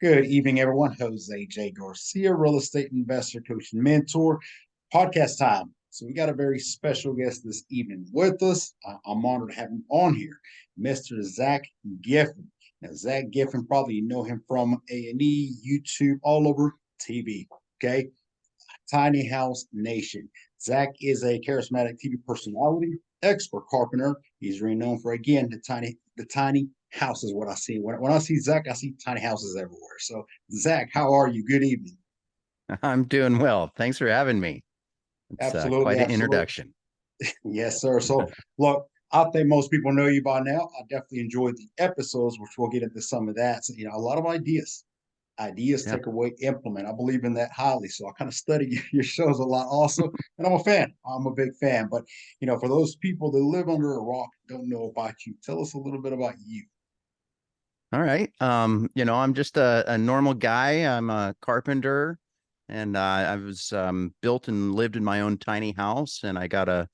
Good evening, everyone. Jose J. Garcia, real estate investor, coach, and mentor. Podcast time. So we got a very special guest this evening with us. I'm honored to have him on here, Mr. Zack Griffin. Now, Zack Griffin, probably you know him from A&E, YouTube, all over TV. Okay, Tiny House Nation. Zack is a charismatic TV personality, expert carpenter. He's renowned for again the tiny house is what I see. When I see Zack, I see tiny houses everywhere. So, Zack, how are you? Good evening. I'm doing well. Thanks for having me. It's Absolutely, quite an absolutely. introduction. Yes, sir. So, look, I think most people know you by now. I definitely enjoyed the episodes, which we'll get into some of that. So, a lot of ideas Yeah. take away, implement. I believe in that highly. So I kind of study your shows a lot also. And I'm a fan. I'm a big fan. But, for those people that live under a rock, don't know about you, tell us a little bit about you. All right. I'm just a normal guy. I'm a carpenter, and I was built and lived in my own tiny house. And I got a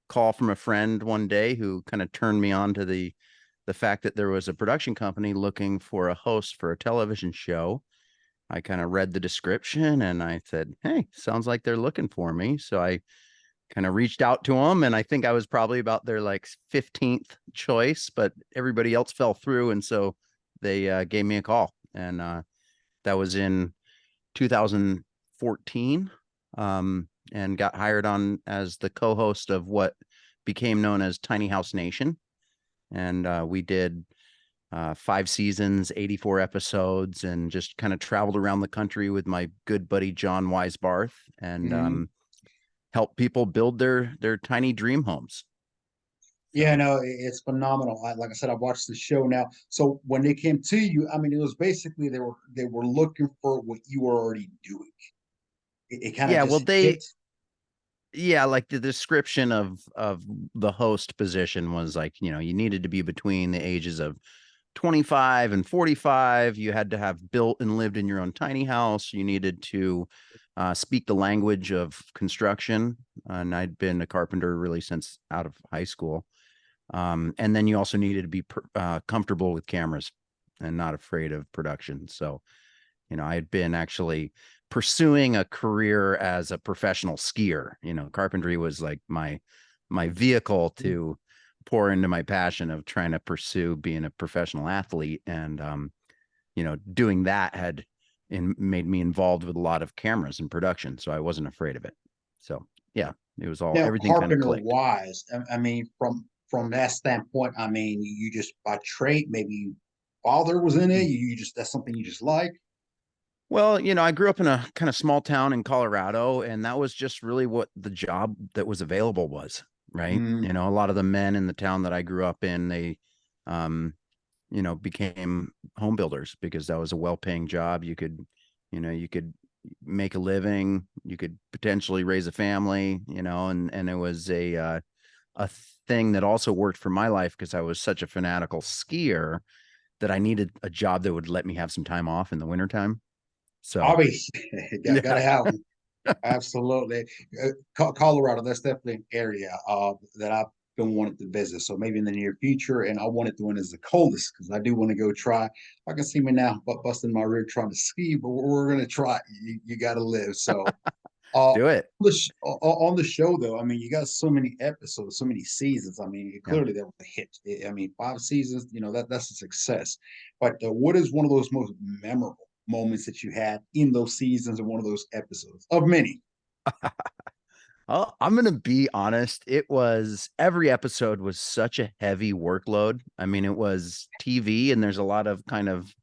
call from a friend one day who kind of turned me on to the fact that there was a production company looking for a host for a television show. I kind of read the description and I said, "Hey, sounds like they're looking for me." So I kind of reached out to them, and I think I was probably about their like 15th choice, but everybody else fell through, and so they gave me a call, and that was in 2014, and got hired on as the co-host of what became known as Tiny House Nation, and we did 5 seasons, 84 episodes, and just kind of traveled around the country with my good buddy John Weisbarth, and Mhm. help people build their tiny dream homes. Yeah, So no, it's phenomenal. Like I said, I watched the show now. So when they came to you, I mean, it was basically they were looking for what you were already doing. It kind of yeah, well just hit. they yeah, like the description of the host position was like, you needed to be between the ages of 25 and 45. You had to have built and lived in your own tiny house. You needed to speak the language of construction. And I'd been a carpenter really since out of high school. And then you also needed to be comfortable with cameras and not afraid of production. So, I had been actually pursuing a career as a professional skier. Carpentry was like my vehicle to pour into my passion of trying to pursue being a professional athlete. And doing that made me involved with a lot of cameras and production. So I wasn't afraid of it. So yeah, it was all Now, everything kind of carpenter clicked. wise, I mean, from that standpoint, I mean, you just by trade, maybe father was in it. You just that's something you just like. Well, I grew up in a kind of small town in Colorado, and that was just really what the job that was available was, right? Mm, A lot of the men in the town that I grew up in, they, became home builders because that was a well-paying job. You could make a living, you could potentially raise a family, and it was a thing that also worked for my life because I was such a fanatical skier that I needed a job that would let me have some time off in the wintertime. So hobbies, yeah. gotta have them. Absolutely. Colorado, that's definitely an area that I've been wanting to visit. So maybe in the near future, and I wanted to win as the coldest because I do want to go try. I can see me now, but busting my rear trying to ski, but we're gonna try. You got to live. So Do it. on the show though, I mean, you got so many episodes, so many seasons. I mean, Yeah. clearly that was a hit. I mean, 5 seasons, that's a success. But what is one of those most memorable moments that you had in those seasons and one of those episodes of many? Oh, I'm gonna be honest. It was every episode was such a heavy workload. I mean, it was TV, and there's a lot of kind of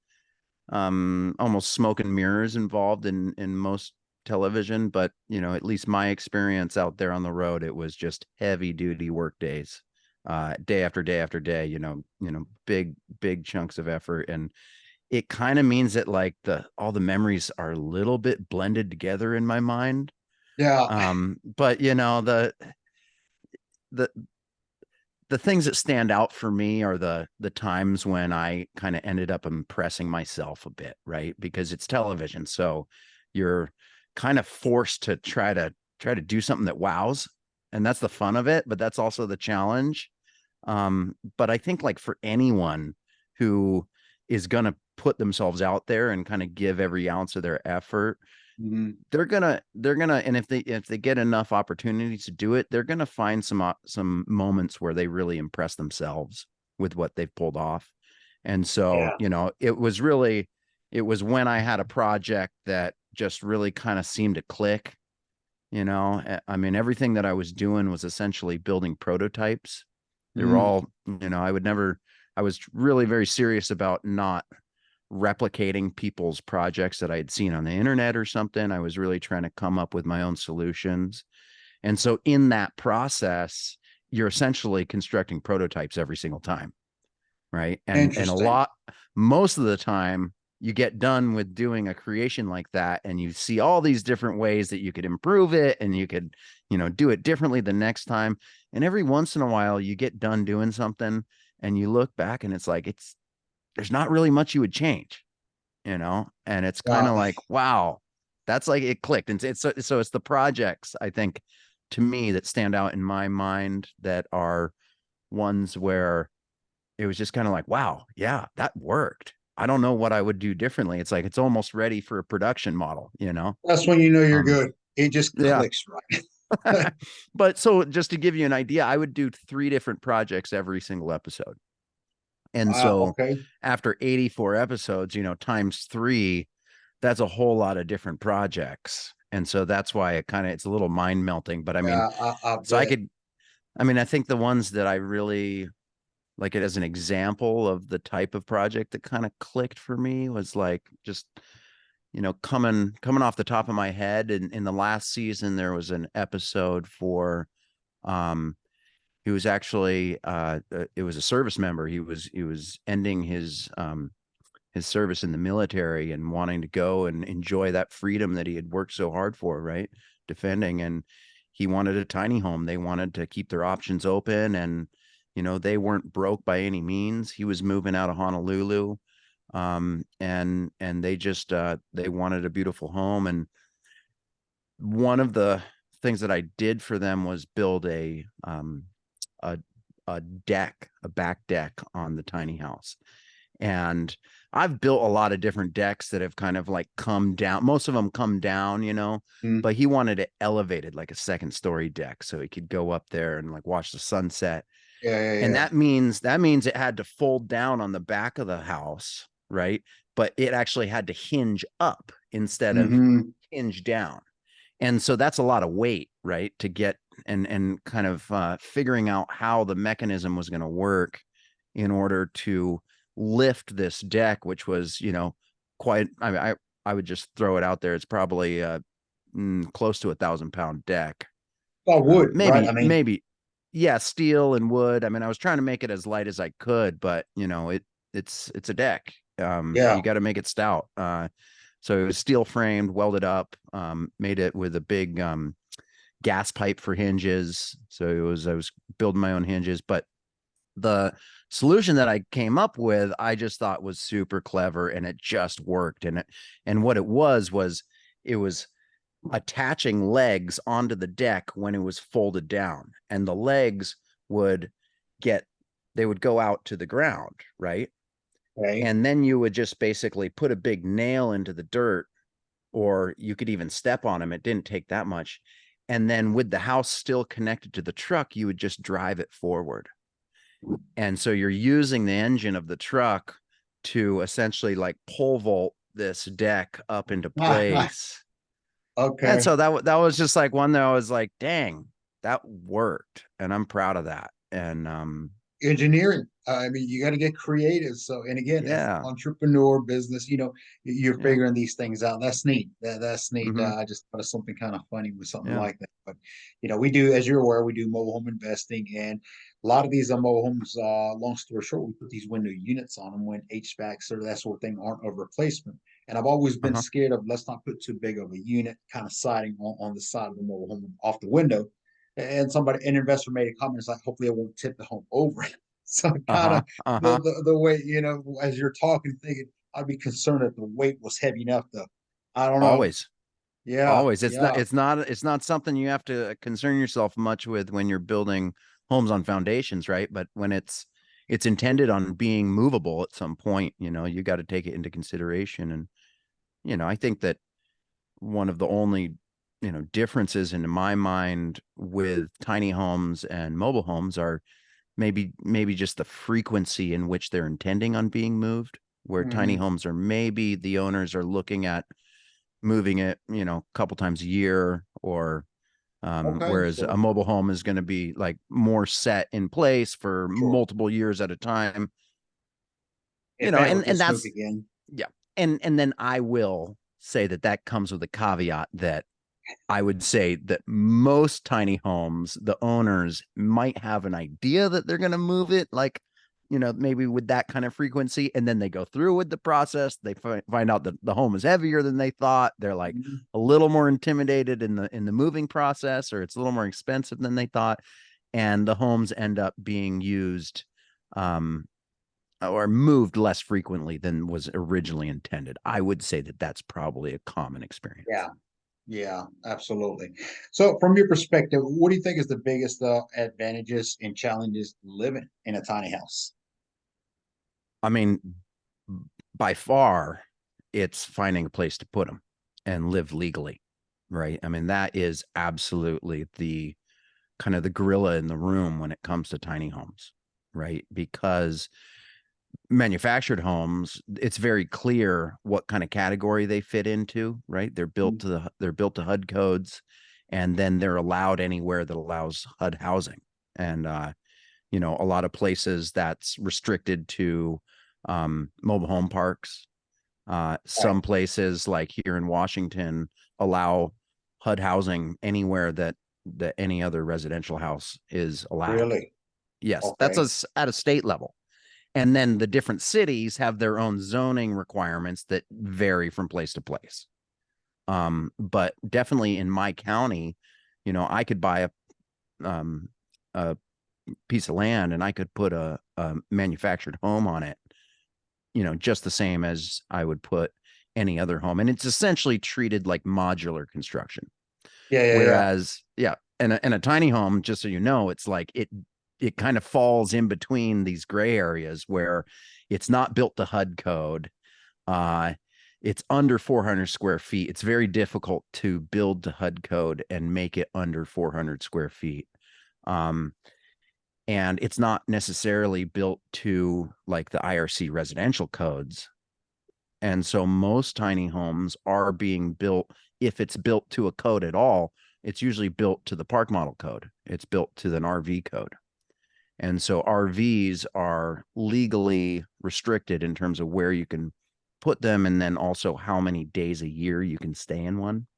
almost smoke and mirrors involved in most television. But at least my experience out there on the road, it was just heavy duty work days, day after day after day. Big chunks of effort, and it kind of means that like all the memories are a little bit blended together in my mind. Yeah. But the the things that stand out for me are the times when I kind of ended up impressing myself a bit, right? Because it's television, so you're kind of forced to try to do something that wows, and that's the fun of it, but that's also the challenge. But I think like for anyone who is going to put themselves out there and kind of give every ounce of their effort, Mhm. they're gonna, and if they get enough opportunities to do it, they're gonna find some moments where they really impress themselves with what they've pulled off. And so, Yeah. it was when I had a project that just really kind of seemed to click. I mean, everything that I was doing was essentially building prototypes. They were Mm. all, I was really very serious about not replicating people's projects that I had seen on the internet or something. I was really trying to come up with my own solutions. And so in that process, you're essentially constructing prototypes every single time, right? And Interesting. most of the time you get done with doing a creation like that and you see all these different ways that you could improve it and you could, do it differently the next time. And every once in a while you get done doing something and you look back and it's like there's not really much you would change, and it's kind Wow. of like, wow, that's like it clicked. And so it's the projects, I think, to me, that stand out in my mind, that are ones where it was just kind of like, wow, yeah, that worked. I don't know what I would do differently. It's like it's almost ready for a production model. That's when you know you're Um, good. It just yeah. clicks right. But so just to give you an idea, I would do 3 different projects every single episode. And Wow. so Okay. after 84 episodes, times 3, that's a whole lot of different projects. And so that's why it's a little mind melting. But I mean, Yeah, I so bet. I think the ones that I really like it as an example of the type of project that kind of clicked for me was like just, coming off the top of my head. And in the last season, there was an episode for, um, he was actually, it was a service member. He was ending his service in the military and wanting to go and enjoy that freedom that he had worked so hard for, right? Defending. And he wanted a tiny home. They wanted to keep their options open. And, they weren't broke by any means. He was moving out of Honolulu. And they just, they wanted a beautiful home. And one of the things that I did for them was build a, a deck, a back deck on the tiny house. And I've built a lot of different decks that have kind of like come down. Most of them come down, Mm. but he wanted it elevated like a second story deck so he could go up there and like watch the sunset. Yeah, yeah, And yeah. that means it had to fold down on the back of the house, right? But it actually had to hinge up instead of Hmm. hinge down. And so that's a lot of weight, right? To get and kind of figuring out how the mechanism was going to work in order to lift this deck, which was, quite. I mean, I would just throw it out there. It's probably close to 1,000-pound deck. Oh, wood, right? I mean, Maybe, yeah, steel and wood. I mean, I was trying to make it as light as I could, but it's a deck. yeah, You got to make it stout. So it was steel framed, welded up, made it with a big gas pipe for hinges. So I was building my own hinges, but the solution that I came up with, I just thought was super clever and it just worked. And what it was it was attaching legs onto the deck when it was folded down, and the legs would get they would go out to the ground, right? okay. And then you would just basically put a big nail into the dirt, or you could even step on them. It didn't take that much. And then with the house still connected to the truck, you would just drive it forward. And so you're using the engine of the truck to essentially like pole vault this deck up into place. And Okay. so that was just like one that I was like, dang, that worked. And I'm proud of that. And Engineering. I mean, you got to get creative. So, and again, as an yeah. entrepreneur business, you're Yeah. figuring these things out. That's neat. That's neat. Hmm. I just thought of something kind of funny with something Yeah. like that. But we do, as you're aware, we do mobile home investing, and a lot of these mobile homes. Long story short, we put these window units on them when HVACs or that sort of thing aren't a replacement. And I've always been Uh-huh. scared of let's not put too big of a unit, kind of siding on the side of the mobile home off the window. And an investor made a comment, it's like, hopefully, I won't tip the home over. So kind Uh-huh. of Uh-huh. the way, as you're talking, thinking I'd be concerned that the weight was heavy enough to, I don't know. Always. Yeah, Always. yeah. It's not something you have to concern yourself much with when you're building homes on foundations, right? But when it's intended on being movable at some point, you got to take it into consideration. And, I think that one of the only, differences in my mind with tiny homes and mobile homes are maybe just the frequency in which they're intending on being moved, where tiny Hmm. homes are maybe the owners are looking at moving it, a couple times a year, or Okay, whereas a so mobile home is going to be like more set in place for sure. multiple years at a time, If ever and gets moved that's, again. yeah. And then I will say that that comes with a caveat that I would say that most tiny homes, the owners might have an idea that they're going to move it, like, maybe with that kind of frequency. And then they go through with the process. They find out that the home is heavier than they thought. They're like Mhm. a little more intimidated in the moving process, or it's a little more expensive than they thought. And the homes end up being used, um, or moved less frequently than was originally intended. I would say that that's probably a common experience. Yeah, yeah, absolutely. So, from your perspective, what do you think is the biggest advantages and challenges living in a tiny house? I mean, by far, it's finding a place to put them and live legally, right? I mean, that is absolutely the kind of the gorilla in the room when it comes to tiny homes, right? Because manufactured homes, it's very clear what kind of category they fit into, right? Mm. They're built to HUD codes, and then they're allowed anywhere that allows HUD housing. And a lot of places that's restricted to mobile home parks. Right. Some places like here in Washington allow HUD housing anywhere that any other residential house is allowed. Really? Yes, that's Okay. at a state level. And then the different cities have their own zoning requirements that vary from place to place. But definitely in my county, I could buy um, a piece of land and I could put a manufactured home on it, just the same as I would put any other home. And it's essentially treated like modular construction. Yeah, yeah, yeah. Whereas, yeah, and a tiny home, just so you know, it's like it kind of falls in between these gray areas where it's not built to HUD code. Uh, it's under 400 square feet. It's very difficult to build to HUD code and make it under 400 square feet. Um, and it's not necessarily built to like the IRC residential codes. And so most tiny homes are being built, if it's built to a code at all, it's usually built to the park model code. It's built to an RV code. And so RVs are legally restricted in terms of where you can put them, and then also how many days a year you can stay in one.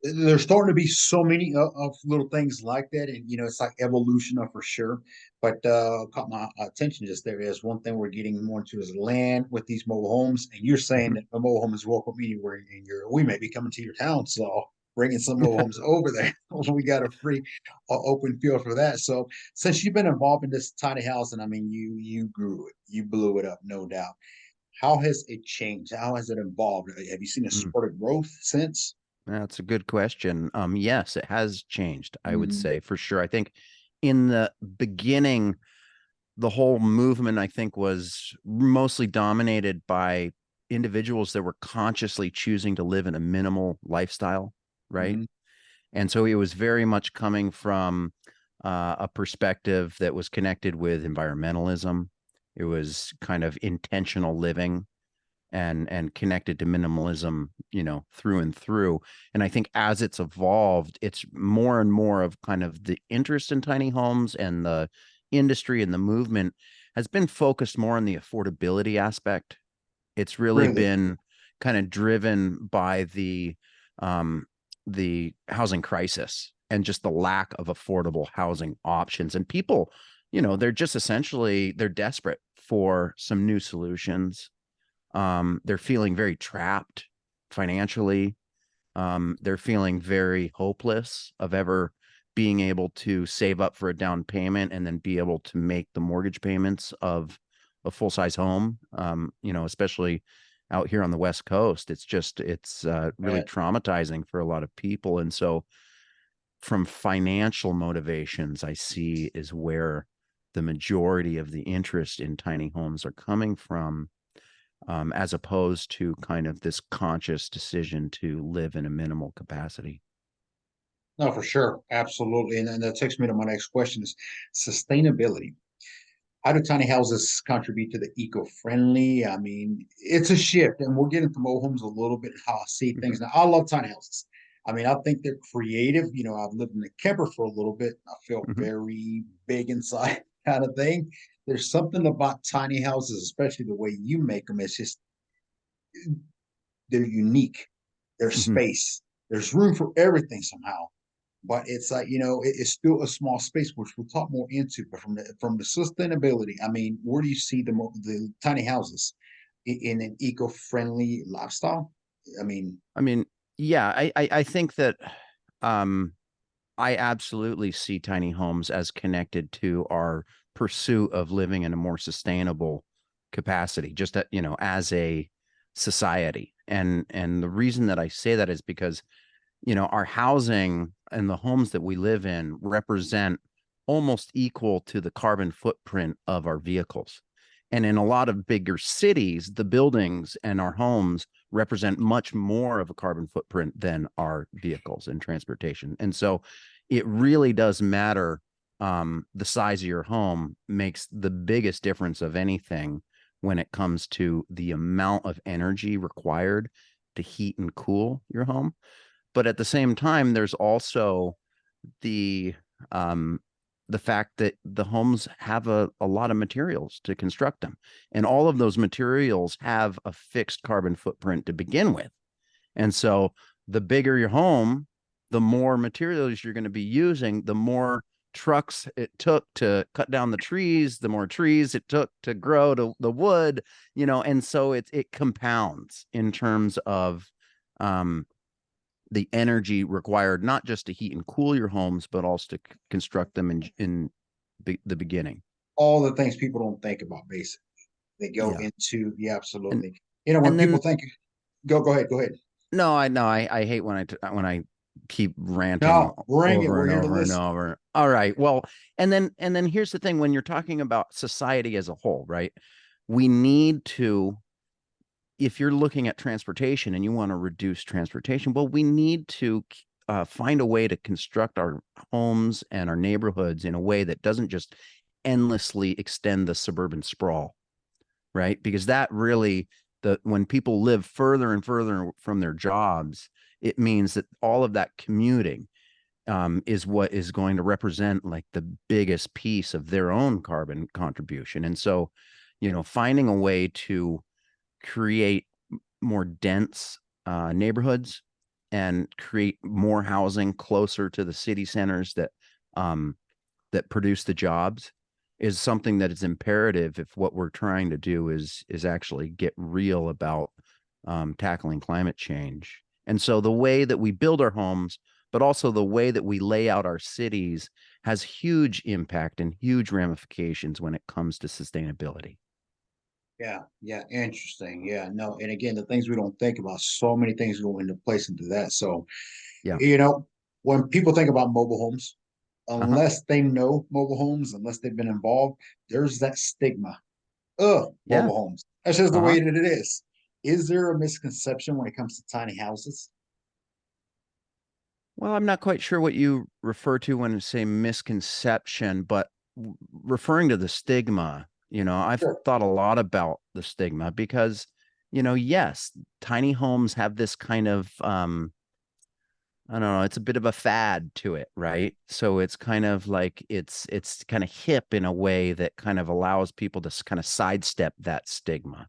There's starting to be so many of little things like that, and it's like evolution for sure. But caught my attention just there is one thing we're getting more into is land with these mobile homes, and you're saying Mhm. that a mobile home is welcome anywhere in your. We may be coming to your town, so bringing some mobile homes over there. We got a free open field for that. So since you've been involved in this tiny house, and I mean you grew it, you blew it up, no doubt. How has it changed? How has it evolved? Have you seen a Mm, spurt of growth since? that's a good question. Yes, it has changed, I would Mhm. say for sure. I think in the beginning, the whole movement, I think, was mostly dominated by individuals that were consciously choosing to live in a minimal lifestyle, right? Mhm. And so it was very much coming from a perspective that was connected with environmentalism. It was kind of intentional living and connected to minimalism, through and through. And I think as it's evolved, it's more and more of kind of the interest in tiny homes, and the industry and the movement has been focused more on the affordability aspect. It's really Really? been kind of driven by um the housing crisis and just the lack of affordable housing options. And people, they're just essentially they're desperate for some new solutions. They're feeling very trapped financially. They're feeling very hopeless of ever being able to save up for a down payment and then be able to make the mortgage payments of a full size home. Especially out here on the West Coast, it's really Right. traumatizing for a lot of people. And so, from financial motivations, I see is where the majority of the interest in tiny homes are coming from, as opposed to kind of this conscious decision to live in a minimal capacity. No, for sure. Absolutely. And that takes me to my next question is sustainability. How do tiny houses contribute to the eco-friendly? I mean, it's a shift, and we'll get into mobile homes a little bit, how I see things. Mhm. Now, I love tiny houses. I mean, I think they're creative. You know, I've lived in a camper for a little bit. I felt Mhm. very big inside kind of thing. There's something about tiny houses, especially the way you make them. It's just they're unique. There's Mhm. space. There's room for everything somehow. But it's like, it's still a small space, which we'll talk more into. But from the sustainability, I mean, where do you see the tiny houses in an eco-friendly lifestyle? I mean, I mean, yeah, I think that um, I absolutely see tiny homes as connected to our pursuit of living in a more sustainable capacity, just as a society. And the reason that I say that is because our housing and the homes that we live in represent almost equal to the carbon footprint of our vehicles. And in a lot of bigger cities, the buildings and our homes represent much more of a carbon footprint than our vehicles and transportation. And so it really does matter. The size of your home makes the biggest difference of anything when it comes to the amount of energy required to heat and cool your home. But at the same time, there's also the um, the fact that the homes have a lot of materials to construct them, and all of those materials have a fixed carbon footprint to begin with. And so, the bigger your home, the more materials you're going to be using, the more trucks it took to cut down the trees, the more trees it took to grow the wood, and so it compounds in terms of um, the energy required not just to heat and cool your homes, but also to construct them in the beginning. all the things people don't think about, basically, they go Yeah, into, yeah, and absolutely. When and people then think, go ahead, go ahead. no, I know I hate when I keep ranting No, bring it. over We're and here to over and listen. over. All right, well, and then here's the thing: when you're talking about society as a whole, right? We need to, if you're looking at transportation and you want to reduce transportation, well, we need to find a way to construct our homes and our neighborhoods in a way that doesn't just endlessly extend the suburban sprawl, right? Because that really, when people live further and further from their jobs, it means that all of that commuting is what is going to represent like the biggest piece of their own carbon contribution. And so, finding a way to create more dense neighborhoods and create more housing closer to the city centers um, that produce the jobs is something that is imperative if what we're trying to do is actually get real about tackling climate change. And so the way that we build our homes, but also the way that we lay out our cities has huge impact and huge ramifications when it comes to sustainability. Yeah, yeah, interesting. Yeah, no, and again, the things we don't think about, so many things go into place into that. So, Yeah. you know, when people think about mobile homes, Uh-huh. unless they know mobile homes, unless they've been involved, there's that stigma. Oh, Yeah. mobile homes. That's just the Uh-huh. way that it is. Is there a misconception when it comes to tiny houses? Well, I'm not quite sure what you refer to when you say misconception, but referring to the stigma, I've Sure. thought a lot about the stigma because, yes, tiny homes have this kind of, I don't know, it's a bit of a fad to it, right? So it's kind of like it's kind of hip in a way that kind of allows people to kind of sidestep that stigma.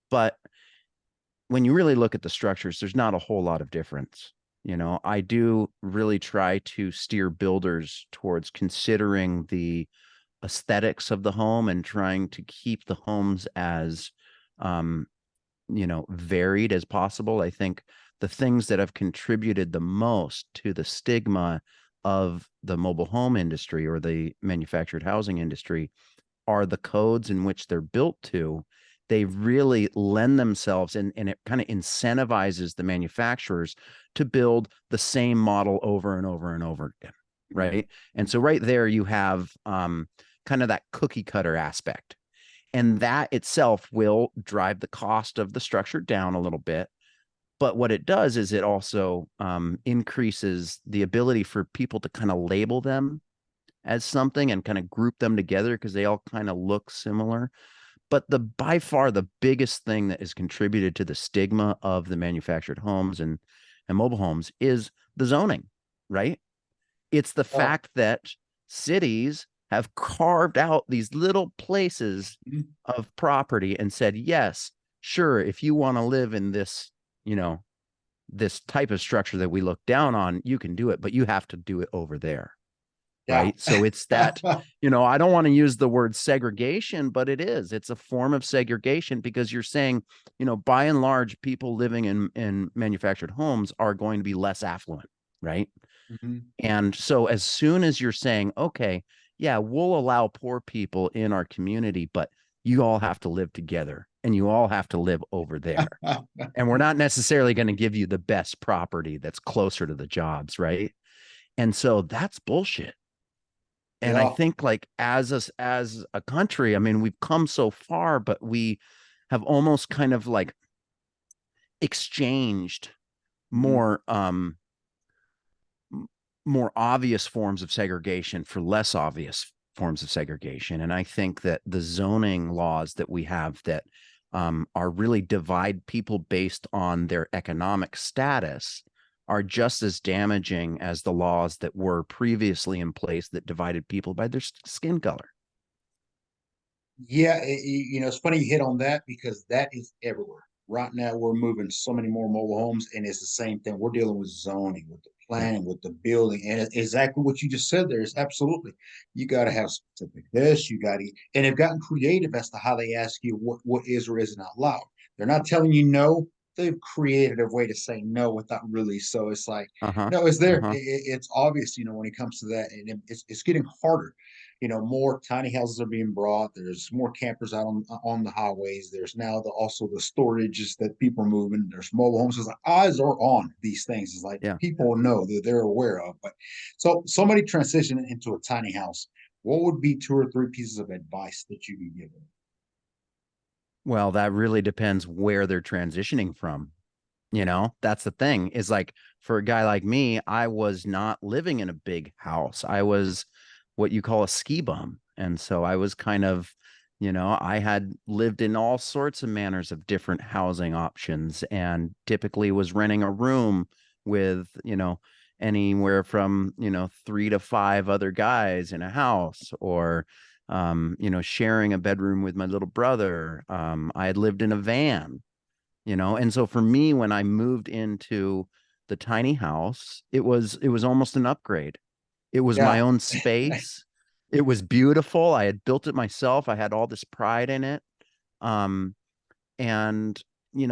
But when you really look at the structures, there's not a whole lot of difference. I do really try to steer builders towards considering the aesthetics of the home and trying to keep the homes as um, varied as possible. I think the things that have contributed the most to the stigma of the mobile home industry or the manufactured housing industry are the codes in which they're built to. They really lend themselves and it kind of incentivizes the manufacturers to build the same model over and over and over again. Mhm. Right. And so right there you have kind of that cookie cutter aspect. And that itself will drive the cost of the structure down a little bit. But what it does is it also increases the ability for people to kind of label them as something and kind of group them together because they all kind of look similar. But the by far the biggest thing that has contributed to the stigma of the manufactured homes and mobile homes is the zoning, right? It's the Oh, fact that cities have carved out these little places mhm. of property and said, yes, sure, if you want to live in this, you know, this type of structure that we look down on, you can do it, but you have to do it over there. Yeah. Right. So it's that, I don't want to use the word segregation, but it is. It's a form of segregation because you're saying, by and large, people living in manufactured homes are going to be less affluent. Right. Mhm. And so as soon as you're saying, okay, yeah, we'll allow poor people in our community, but you all have to live together and you all have to live over there. And we're not necessarily going to give you the best property that's closer to the jobs. Right. And so that's bullshit. And I Yeah. think like as a country, I mean, we've come so far, but we have almost kind of like exchanged Mhm. more more obvious forms of segregation for less obvious forms of segregation. And I think that the zoning laws that we have that are really divide people based on their economic status are just as damaging as the laws that were previously in place that divided people by their skin color. Yeah, it's funny you hit on that because that is everywhere. Right now, we're moving so many more mobile homes, and it's the same thing. We're dealing with zoning, with the Yeah. planning, with the building, and exactly what you just said there is absolutely. You got to have specific this, you got to, and they've gotten creative as to how they ask you what is or is not allowed. They're not telling you no. They've created a way to say no without really. So it's like, Uh-huh. no, it's there. Uh-huh. It's obvious, when it comes to that, and it's getting harder. More tiny houses are being brought. There's more campers out on the highways. There's now also the storages that people are moving. There's mobile homes. It's like eyes are on these things. It's like Yeah. people know that they're aware of. But so somebody transitioning into a tiny house, what would be two or three pieces of advice that you could give them? Well, that really depends where they're transitioning from. That's the thing is like for a guy like me, I was not living in a big house. I was what you call a ski bum. And so I was kind of, I had lived in all sorts of manners of different housing options and typically was renting a room with, anywhere from, 3 to 5 other guys in a house or, sharing a bedroom with my little brother. I had lived in a van, and so for me when I moved into the tiny house, it was almost an upgrade. It was my Yeah, own space. It was beautiful. I had built it myself. I had all this pride in it. um and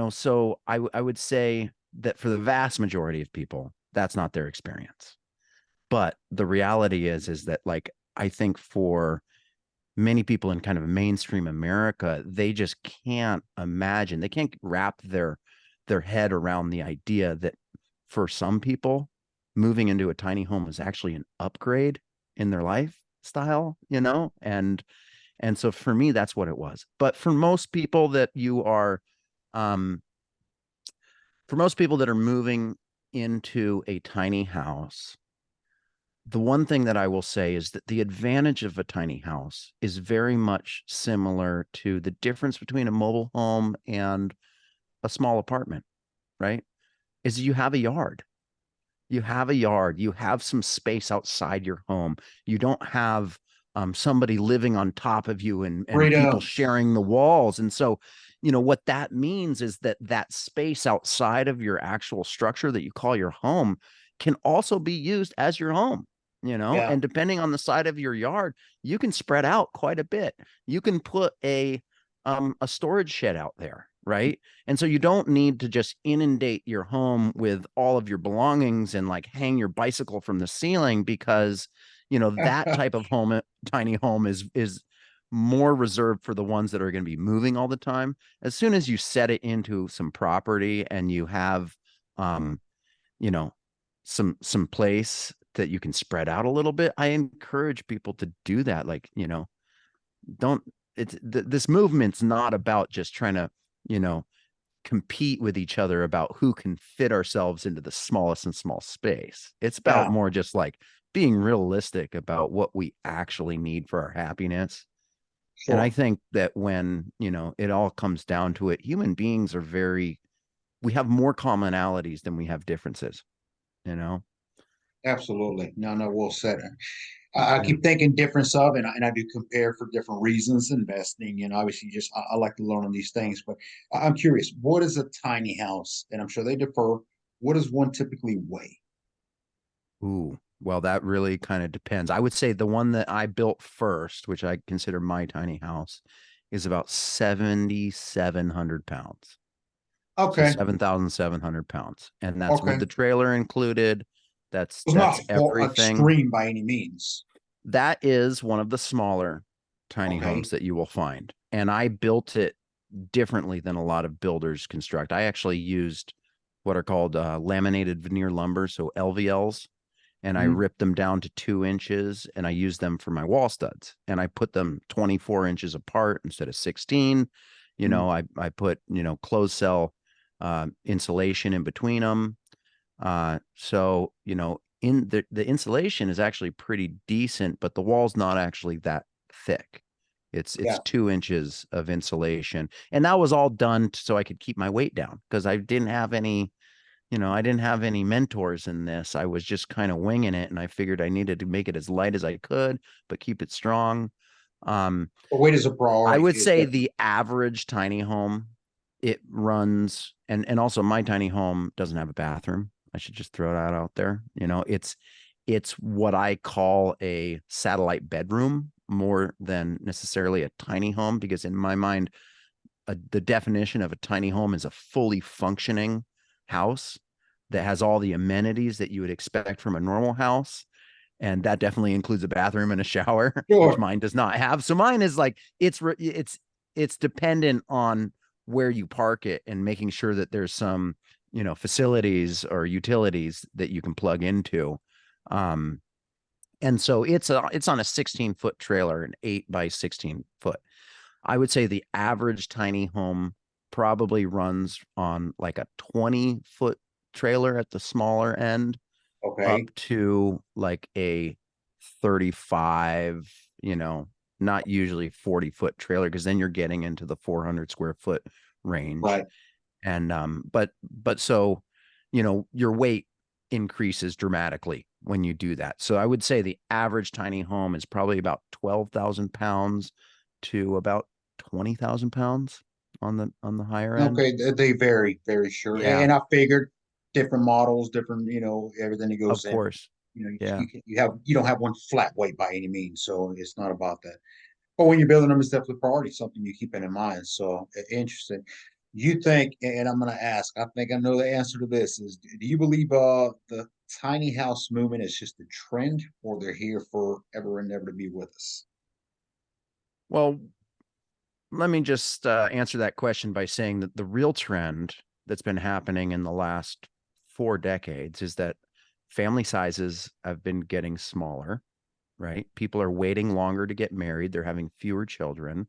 so I would say that for the vast majority of people that's not their experience, but the reality is that like I think for many people in kind of mainstream America, they just can't imagine, they can't wrap their head around the idea that for some people, moving into a tiny home is actually an upgrade in their lifestyle, and so for me, that's what it was. But um, for most people that are moving into a tiny house, the one thing that I will say is that the advantage of a tiny house is very much similar to the difference between a mobile home and a small apartment, right? Is you have a yard. You have a yard. You have some space outside your home. You don't have somebody living on top of you and people freedom. sharing the walls. And so, what that means is that that space outside of your actual structure that you call your home can also be used as your home. Yeah, And depending on the side of your yard, you can spread out quite a bit. You can put a storage shed out there, right? And so you don't need to just inundate your home with all of your belongings and like hang your bicycle from the ceiling because, that type of home, tiny home is more reserved for the ones that are going to be moving all the time. As soon as you set it into some property and you have um, you know, some place that you can spread out a little bit, I encourage people to do that. Like, don't this movement's not about just trying to, you know, compete with each other about who can fit ourselves into the smallest and small space. It's about Yeah, more just like being realistic about what we actually need for our happiness. And I sure. think that when, you know, it all comes down to it, human beings are very, we have more commonalities than we have differences, you know? Absolutely. No, no, well said. I Yeah. keep thinking difference of, and I do compare for different reasons, investing, and obviously just I like to learn on these things. But I'm curious, what is a tiny house? And I'm sure they differ. What does one typically weigh? Ooh, well, that really kind of depends. I would say the one that I built first, which I consider my tiny house, is about 7,700 pounds. So Okay, 7,700 pounds. And that's with okay. the trailer included. It's That's not everything. extreme by any means. That is one of the smaller tiny Okay. homes that you will find. And I built it differently than a lot of builders construct. I actually used what are called laminated veneer lumber, so LVLs, and I Mhm. ripped them down to 2 inches and I used them for my wall studs. And I put them 24 inches apart instead of 16. You Mhm. know, I put, you know, closed cell insulation in between them. So, you know, in the insulation is actually pretty decent, but the wall's not actually that thick. It's Yeah. 2 inches of insulation. And that was all done so I could keep my weight down because I didn't have any, you know, I didn't have any mentors in this. I was just kind of winging it, and I figured I needed to make it as light as I could, but keep it strong. Um, But weight is a I priority. would It's say definitely the average tiny home, it runs, and also my tiny home doesn't have a bathroom. I should just throw that out there. You know, it's what I call a satellite bedroom more than necessarily a tiny home, because in my mind, the definition of a tiny home is a fully functioning house that has all the amenities that you would expect from a normal house. And that definitely includes a bathroom and a shower, which sure. mine does not have. So mine is like it's dependent on where you park it and making sure that there's some, you know, facilities or utilities that you can plug into. Um, and so it's on a 16-foot trailer, an 8 by 16 foot. I would say the average tiny home probably runs on like a 20-foot trailer at the smaller end up Okay. to like a 35, you know, not usually 40-foot trailer, because then you're getting into the 400 square foot range. Right. And but so, you know, your weight increases dramatically when you do that. So I would say the average tiny home is probably about 12,000 pounds to about 20,000 pounds on the higher end. Okay. They vary, very sure. Yeah, And I figured different models, different, everything that of goes in. course. Yeah. You don't have one flat weight by any means, so it's not about that. But when you're building them, it's definitely a priority, something you keep in mind. So interesting. You think, and I'm going to ask, I think I know the answer to this is, do you believe the tiny house movement is just a trend, or they're here forever and ever to be with us? Well, let me just answer that question by saying that the real trend that's been happening in the last 4 decades is that family sizes have been getting smaller, right? People are waiting longer to get married. They're having fewer children.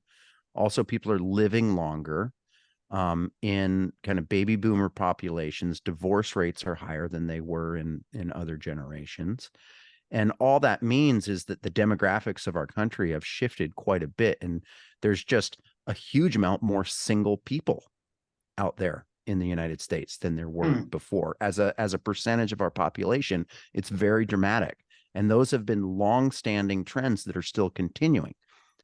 Also, people are living longer. In kind of baby boomer populations, divorce rates are higher than they were in other generations. And all that means is that the demographics of our country have shifted quite a bit. And there's just a huge amount more single people out there in the United States than there were Hmm. before. As a percentage of our population, it's very dramatic. And those have been long-standing trends that are still continuing.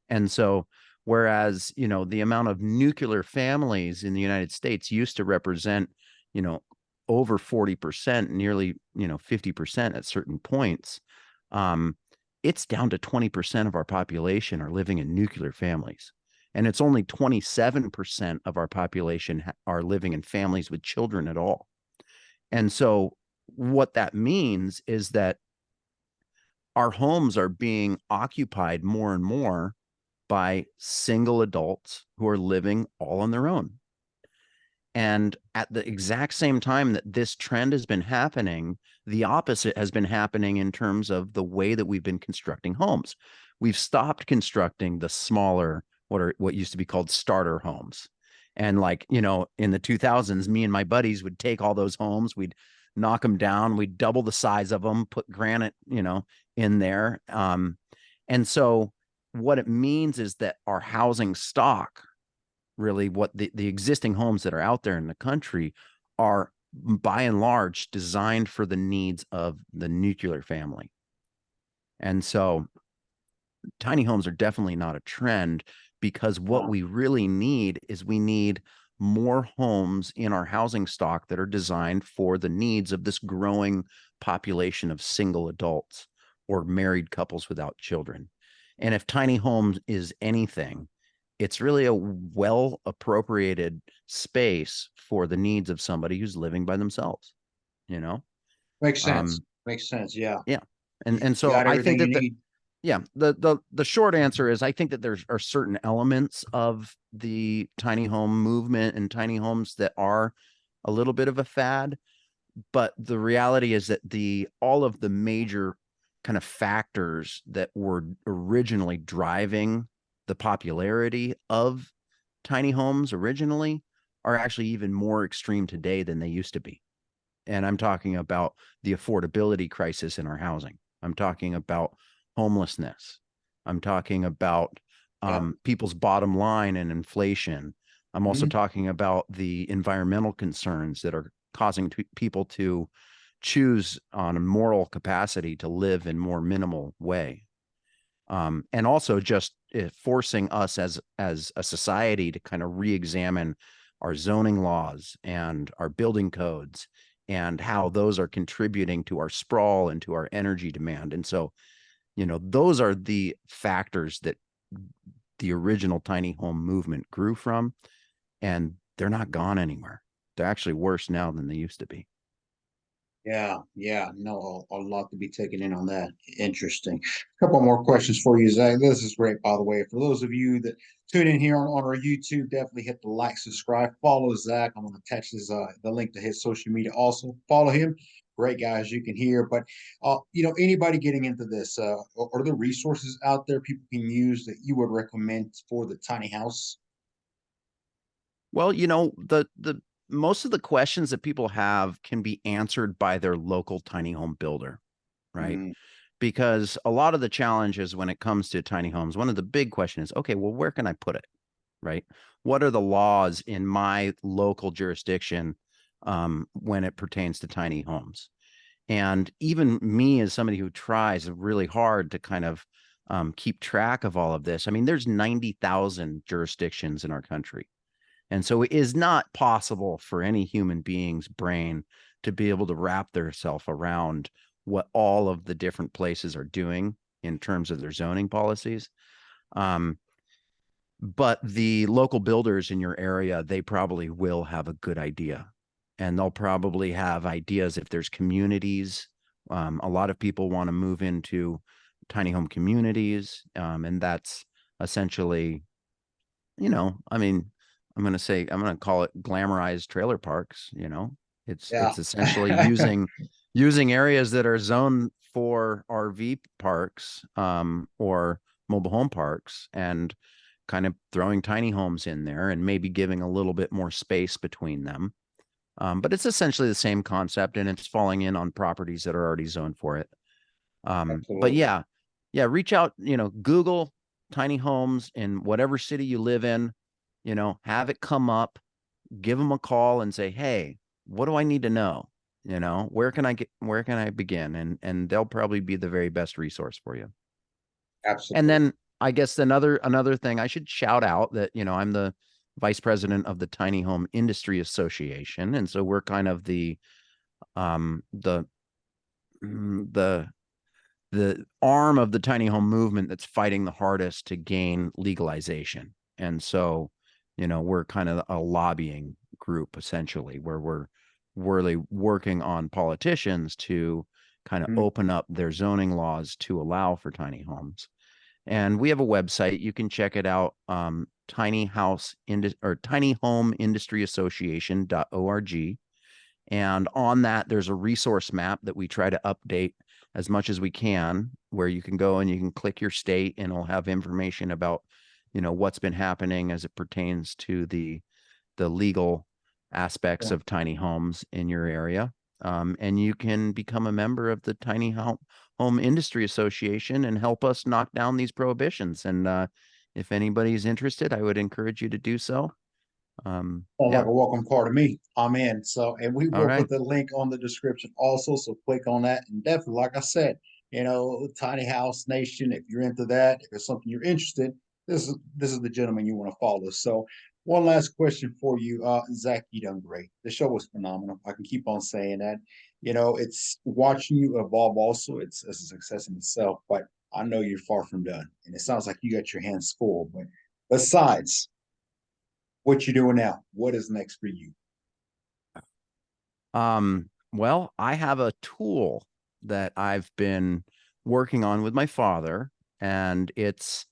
And so, whereas, you know, the amount of nuclear families in the United States used to represent, you know, over 40%, nearly, you know, 50% at certain points, um, it's down to 20% of our population are living in nuclear families. And it's only 27% of our population are living in families with children at all. And so, what that means is that our homes are being occupied more and more by single adults who are living all on their own. And at the exact same time that this trend has been happening, the opposite has been happening in terms of the way that we've been constructing homes. we've stopped constructing the smaller, what used to be called starter homes. And like, in the 2000s, me and my buddies would take all those homes, we'd knock them down, we'd double the size of them, put granite, in there. And so what it means is that our housing stock, really what the existing homes that are out there in the country, are by and large designed for the needs of the nuclear family. And so tiny homes are definitely not a trend, because what we really need is we need more homes in our housing stock that are designed for the needs of this growing population of single adults or married couples without children. And if tiny homes is anything, it's really a well appropriated space for the needs of somebody who's living by themselves, you know? Makes sense. Um, Makes sense. Yeah. yeah. You, And you so got I think everything you that need. yeah, the short answer is I think that there are certain elements of the tiny home movement and tiny homes that are a little bit of a fad, but the reality is that the all of the major kind of factors that were originally driving the popularity of tiny homes originally are actually even more extreme today than they used to be. And I'm talking about the affordability crisis in our housing. I'm talking about homelessness. I'm talking about Yeah. people's bottom line and inflation. I'm also Mhm. talking about the environmental concerns that are causing people to choose on a moral capacity to live in more minimal way. And also just forcing us as a society to kind of re-examine our zoning laws and our building codes and how those are contributing to our sprawl and to our energy demand. And so, those are the factors that the original tiny home movement grew from, and they're not gone anywhere. They're actually worse now than they used to be. Yeah, yeah, no, a lot to be taken in on that. Interesting. A couple more questions for you, Zach. This is great, by the way. For those of you that tune in here on our YouTube, definitely hit the like, subscribe, follow Zach. I'm going to attach the link to his social media. Also, follow him. Great guy, as you can hear. But anybody getting into this, are there resources out there people can use that you would recommend for the tiny house? Well, the most of the questions that people have can be answered by their local tiny home builder, right? Mm, Because a lot of the challenges when it comes to tiny homes, one of the big questions is, okay, well, where can I put it? Right? What are the laws in my local jurisdiction when it pertains to tiny homes? And even me, as somebody who tries really hard to kind of keep track of all of this, I mean, there's 90,000 jurisdictions in our country. And so it is not possible for any human being's brain to be able to wrap themselves around what all of the different places are doing in terms of their zoning policies. Um, but the local builders in your area, they probably will have a good idea. And they'll probably have ideas if there's communities. A lot of people want to move into tiny home communities. And that's essentially, I mean, I'm going to call it glamorized trailer parks. yeah. It's essentially using areas that are zoned for RV parks, or mobile home parks, and kind of throwing tiny homes in there and maybe giving a little bit more space between them. But it's essentially the same concept, and it's falling in on properties that are already zoned for it. But Absolutely. yeah, reach out, Google tiny homes in whatever city you live in, have it come up, give them a call and say, hey, what do I need to know? Where can I begin? And they'll probably be the very best resource for you. And Absolutely. then I guess another thing I should shout out that, I'm the vice president of the Tiny Home Industry Association. And so we're kind of um the the the arm of the tiny home movement that's fighting the hardest to gain legalization. And so, we're kind of a lobbying group essentially, where we're really working on politicians to kind of Mm, open up their zoning laws to allow for tiny homes. And we have a website. You can check it out, tiny home industry association.org. And on that, there's a resource map that we try to update as much as we can, where you can go and you can click your state and it'll have information about, what's been happening as it pertains to the legal aspects Yeah. of tiny homes in your area. And you can become a member of the Home Industry Association and help us knock down these prohibitions. And if anybody's interested, I would encourage you to do so. Sounds Yeah. like a welcome call to me. I'm in. So, and we All will right. put the link on the description also. So click on that. And definitely, like I said, Tiny House Nation, if you're into that, if it's something you're interested, this is the gentleman you want to follow. So one last question for you. Zach, you done great. The show was phenomenal. I can keep on saying that. It's watching you evolve also, it's a success in itself, but I know you're far from done. And it sounds like you got your hands full. But besides what you're doing now, what is next for you? Well, I have a tool that I've been working on with my father, and it's,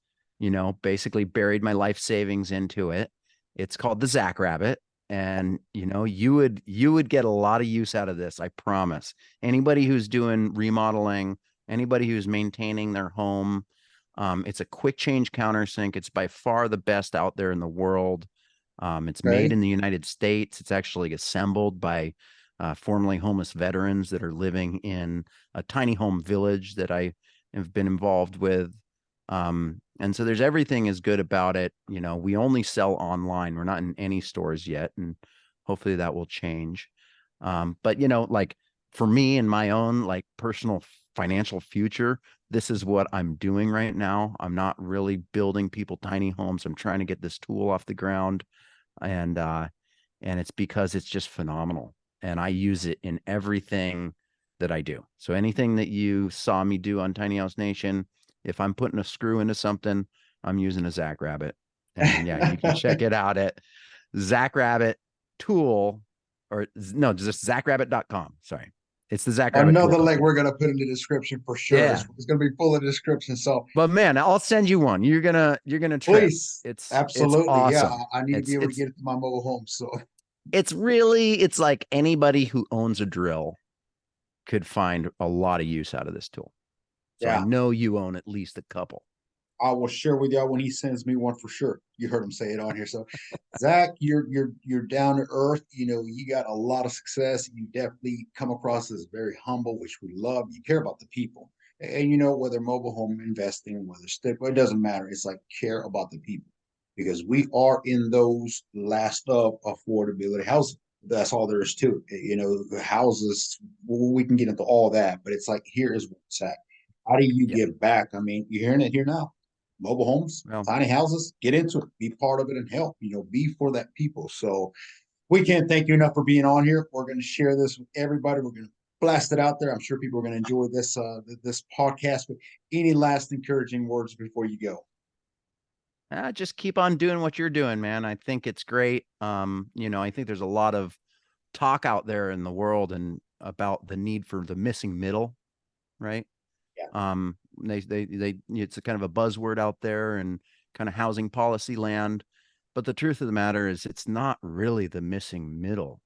basically buried my life savings into it. It's called the Zack Rabbit. And you would get a lot of use out of this, I promise. Anybody who's doing remodeling, anybody who's maintaining their home, it's a quick change countersink. It's by far the best out there in the world. It's made Okay. in the United States. It's actually assembled by formerly homeless veterans that are living in a tiny home village that I have been involved with. And so there's everything is good about it. We only sell online. We're not in any stores yet, and hopefully that will change. But like for me and my own like personal financial future, this is what I'm doing right now. I'm not really building people tiny homes. I'm trying to get this tool off the ground, and it's because it's just phenomenal, and I use it in everything that I do. So anything that you saw me do on Tiny House Nation, if I'm putting a screw into something, I'm using a Zack Rabbit. And yeah, you can check it out at Zack Rabbit tool, or no, just zackrabbit.com. Sorry. It's the Zack Rabbit tool Another link company. we're gonna put in the description for sure. It's, Yeah. it's gonna be full of description. So But man, I'll send you one. You're gonna trip. please, It's absolutely, yeah. awesome. I need to be It's able to it's get it to my mobile home. So it's like anybody who owns a drill could find a lot of use out of this tool. So I yeah, know you own at least a couple. I will share with y'all when he sends me one for sure. You heard him say it on here. So Zach, you're down to earth. You got a lot of success. You definitely come across as very humble, which we love. You care about the people. And whether mobile home investing, whether stick, it doesn't matter. It's like care about the people because we are in those last of affordability housing. That's all there is to it. The houses, we can get into all that, but it's like, here is what's at. How do you Yeah. give back? I mean, you're hearing it here now. Mobile homes, Well, tiny houses, get into it, be part of it and help, be for that people. So we can't thank you enough for being on here. We're going to share this with everybody. We're going to blast it out there. I'm sure people are going to enjoy this podcast. But any last encouraging words before you go? just keep on doing what you're doing, man. I think it's great. I think there's a lot of talk out there in the world and about the need for the missing middle, right? Yeah, It's a kind of a buzzword out there and kind of housing policy land. But the truth of the matter is it's not really the missing middle.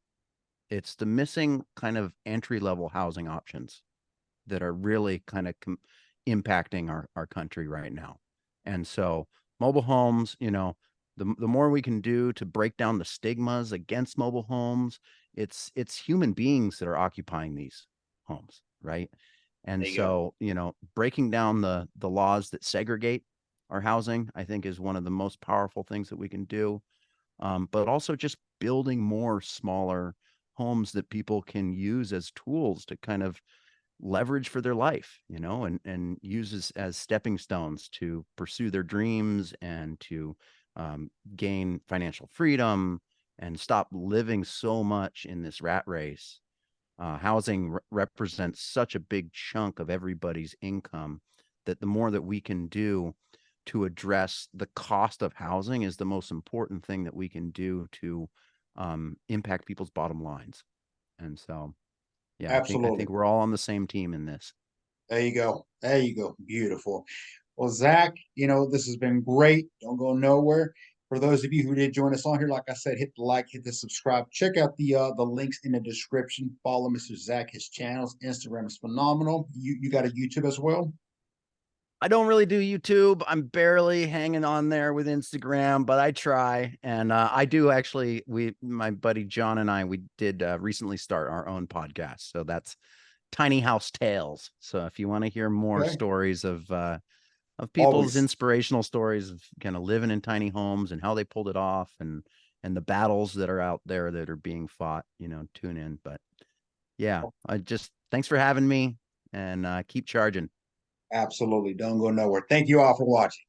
It's the missing kind of entry level housing options that are really kind of impacting our country right now. And so mobile homes, the more we can do to break down the stigmas against mobile homes, it's human beings that are occupying these homes, right? And there you go. so, breaking down the laws that segregate our housing, I think is one of the most powerful things that we can do. But also just building more smaller homes that people can use as tools to kind of leverage for their life, and use as stepping stones to pursue their dreams and to gain financial freedom and stop living so much in this rat race. Housing represents such a big chunk of everybody's income that the more that we can do to address the cost of housing is the most important thing that we can do to impact people's bottom lines. And so, yeah, I think Absolutely. we're all on the same team in this. There you go. There you go. Beautiful. Well, Zach, this has been great. Don't go nowhere. For those of you who did join us on here, like I said, hit the like, hit the subscribe, check out the links in the description. Follow Mr. Zack, his channels. Instagram is phenomenal. You got a YouTube as well? I don't really do YouTube. I'm barely hanging on there with Instagram, but I try. And I do actually, my buddy John and I, we did recently start our own podcast. So that's Tiny House Tales. So if you want to hear more Okay. stories of people's Always. inspirational stories of kind of living in tiny homes and how they pulled it off, and the battles that are out there that are being fought, tune in. But yeah, I just thanks for having me, and keep charging. Absolutely. Don't go nowhere. Thank you all for watching.